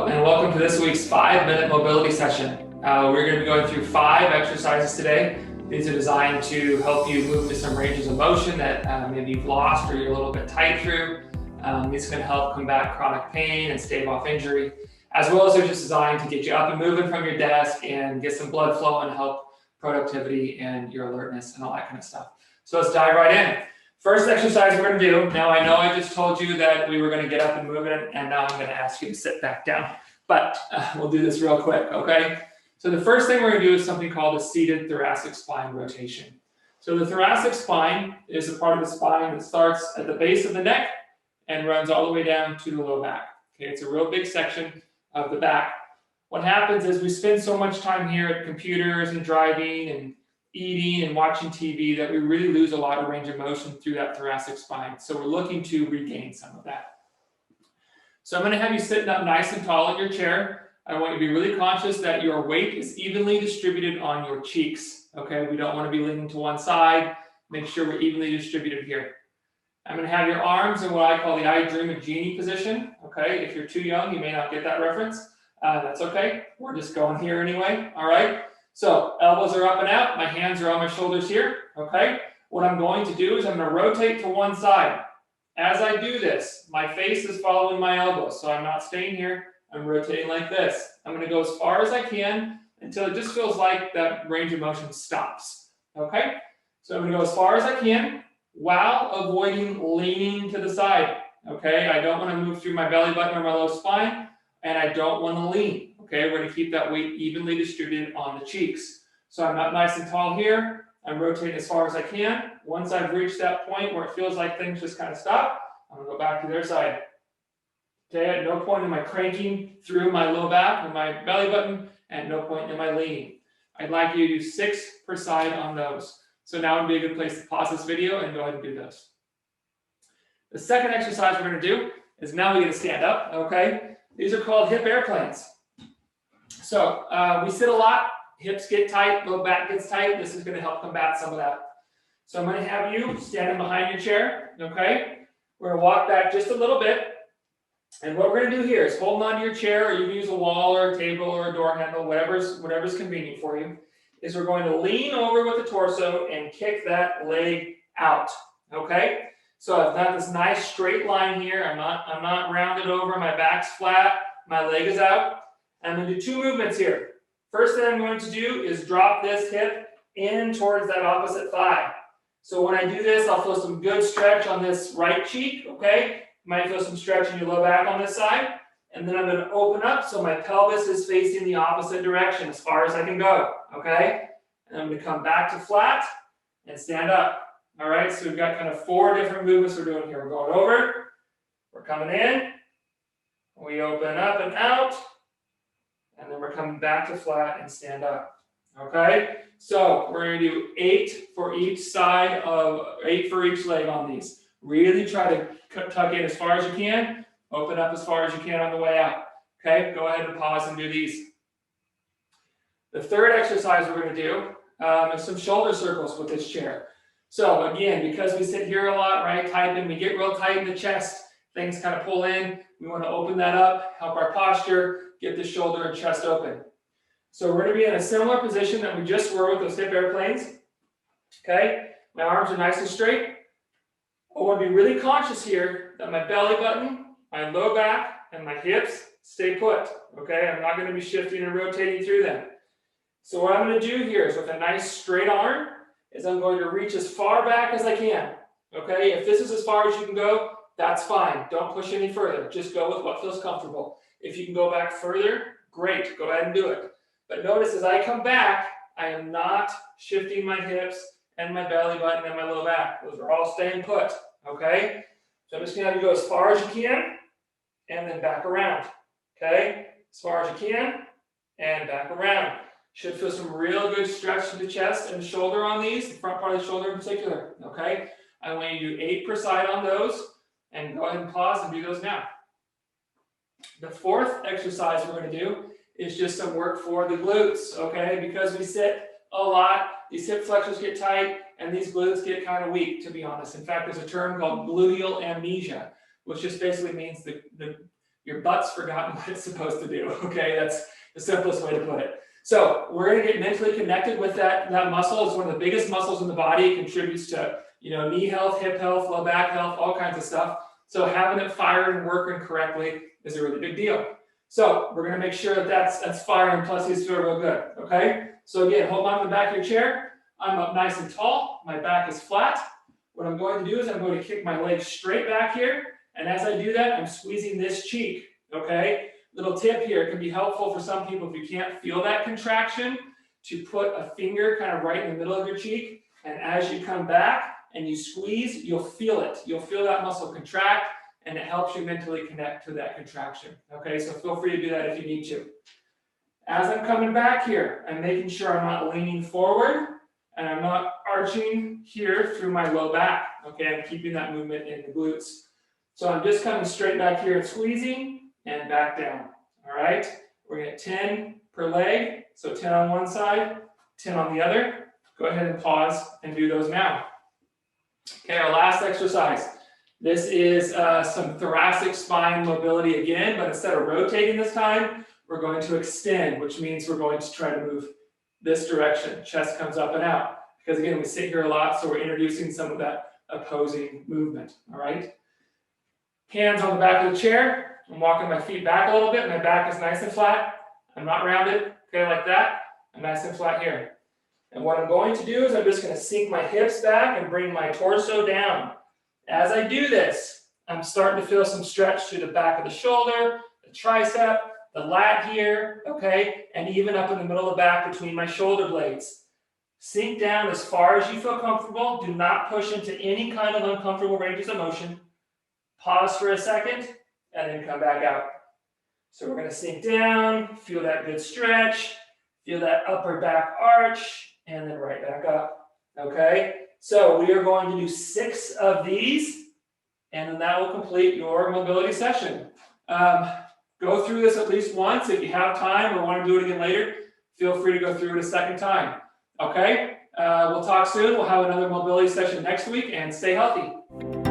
Hello, and welcome to this week's 5-minute mobility session. We're going to be going through 5 exercises today. These are designed to help you move to some ranges of motion that maybe you've lost or you're a little bit tight through. These can help combat chronic pain and stave off injury, as well as they're just designed to get you up and moving from your desk and get some blood flow and help productivity and your alertness and all that kind of stuff. So let's dive right in. First exercise we're going to do, now I know I just told you that we were going to get up and move it, and now I'm going to ask you to sit back down, but we'll do this real quick, okay? So the first thing we're going to do is something called a seated thoracic spine rotation. So the thoracic spine is a part of the spine that starts at the base of the neck and runs all the way down to the low back. Okay, it's a real big section of the back. What happens is we spend so much time here at computers and driving and eating and watching TV that we really lose a lot of range of motion through that thoracic spine. So we're looking to regain some of that. So I'm going to have you sitting up nice and tall in your chair. I want you to be really conscious that your weight is evenly distributed on your cheeks. Okay, we don't want to be leaning to one side. Make sure we're evenly distributed here. I'm going to have your arms in what I call the I Dream of Genie position. Okay, if you're too young, you may not get that reference. That's okay. We're just going here anyway. All right. So elbows are up and out. My hands are on my shoulders here. Okay. What I'm going to do is I'm going to rotate to one side. As I do this, my face is following my elbows. So I'm not staying here. I'm rotating like this. I'm going to go as far as I can until it just feels like that range of motion stops. Okay. So I'm going to go as far as I can while avoiding leaning to the side. Okay. I don't want to move through my belly button or my low spine, and I don't want to lean. Okay, we're going to keep that weight evenly distributed on the cheeks. So I'm up nice and tall here. I'm rotating as far as I can. Once I've reached that point where it feels like things just kind of stop, I'm going to go back to their side. Okay, at no point am I cranking through my low back and my belly button, and no point am I leaning. I'd like you to do 6 per side on those. So now would be a good place to pause this video and go ahead and do those. The second exercise we're going to do is now we're going to stand up, okay? These are called hip airplanes. So we sit a lot, hips get tight, low back gets tight. This is going to help combat some of that. So I'm going to have you standing behind your chair, okay? We're going to walk back just a little bit. And what we're going to do here is holding onto your chair, or you can use a wall or a table or a door handle, whatever's convenient for you, is we're going to lean over with the torso and kick that leg out, okay? So I've got this nice straight line here. I'm not rounded over. My back's flat. My leg is out. I'm going to do 2 movements here. First thing I'm going to do is drop this hip in towards that opposite thigh. So when I do this, I'll feel some good stretch on this right cheek, okay? You might feel some stretch in your low back on this side. And then I'm going to open up so my pelvis is facing the opposite direction as far as I can go, okay? And I'm going to come back to flat and stand up. All right, so we've got kind of 4 different movements we're doing here. We're going over, we're coming in, we open up and out, and then we're coming back to flat and stand up. Okay, so we're going to do 8 for each side of 8 for each leg on these. Really try to tuck in as far as you can, open up as far as you can on the way out. Okay, go ahead and pause and do these. The third exercise we're going to do is some shoulder circles with this chair. So again, because we sit here a lot, right, typing, we get real tight in the chest, things kind of pull in. We want to open that up, help our posture, get the shoulder and chest open. So we're going to be in a similar position that we just were with those hip airplanes. Okay, my arms are nice and straight. I want to be really conscious here that my belly button, my low back, and my hips stay put. Okay, I'm not going to be shifting and rotating through them. So what I'm going to do here is with a nice straight arm, is I'm going to reach as far back as I can. Okay, if this is as far as you can go, that's fine. Don't push any further. Just go with what feels comfortable. If you can go back further, great. Go ahead and do it. But notice as I come back, I am not shifting my hips and my belly button and my low back. Those are all staying put. Okay, so I'm just going to have you go as far as you can and then back around. Okay, as far as you can and back around. Should feel some real good stretch to the chest and shoulder on these, the front part of the shoulder in particular, okay? I want you to do 8 per side on those, and go ahead and pause and do those now. The fourth exercise we're going to do is just some work for the glutes, okay? Because we sit a lot, these hip flexors get tight, and these glutes get kind of weak, to be honest. In fact, there's a term called gluteal amnesia, which just basically means the your butt's forgotten what it's supposed to do, okay? That's the simplest way to put it. So we're gonna get mentally connected with that muscle. It's one of the biggest muscles in the body. It contributes to, knee health, hip health, low back health, all kinds of stuff. So having it fired and working correctly is a really big deal. So we're gonna make sure that that's firing, plus these feel real good, okay? So again, hold on to the back of your chair. I'm up nice and tall, my back is flat. What I'm going to do is I'm going to kick my legs straight back here, and as I do that, I'm squeezing this cheek, okay? Little tip here, it can be helpful for some people if you can't feel that contraction, to put a finger kind of right in the middle of your cheek, and as you come back and you squeeze, you'll feel it. You'll feel that muscle contract, and it helps you mentally connect to that contraction, okay? So feel free to do that if you need to. As I'm coming back here, I'm making sure I'm not leaning forward, and I'm not arching here through my low back, okay? I'm keeping that movement in the glutes. So I'm just coming straight back here and squeezing, and back down, all right? We're gonna get 10 per leg, so 10 on one side, 10 on the other. Go ahead and pause and do those now. Okay, our last exercise. This is some thoracic spine mobility again, but instead of rotating this time, we're going to extend, which means we're going to try to move this direction. Chest comes up and out. Because again, we sit here a lot, so we're introducing some of that opposing movement, all right? Hands on the back of the chair. I'm walking my feet back a little bit. My back is nice and flat. I'm not rounded, okay, like that. I'm nice and flat here. And what I'm going to do is I'm just going to sink my hips back and bring my torso down. As I do this, I'm starting to feel some stretch through the back of the shoulder, the tricep, the lat here, okay, and even up in the middle of the back between my shoulder blades. Sink down as far as you feel comfortable. Do not push into any kind of uncomfortable ranges of motion. Pause for a second, and then come back out. So we're going to sink down, feel that good stretch, feel that upper back arch, and then right back up, okay? So we are going to do 6 of these, and then that will complete your mobility session. Go through this at least once. If you have time or want to do it again later, feel free to go through it a second time, okay? We'll talk soon. We'll have another mobility session next week, and stay healthy.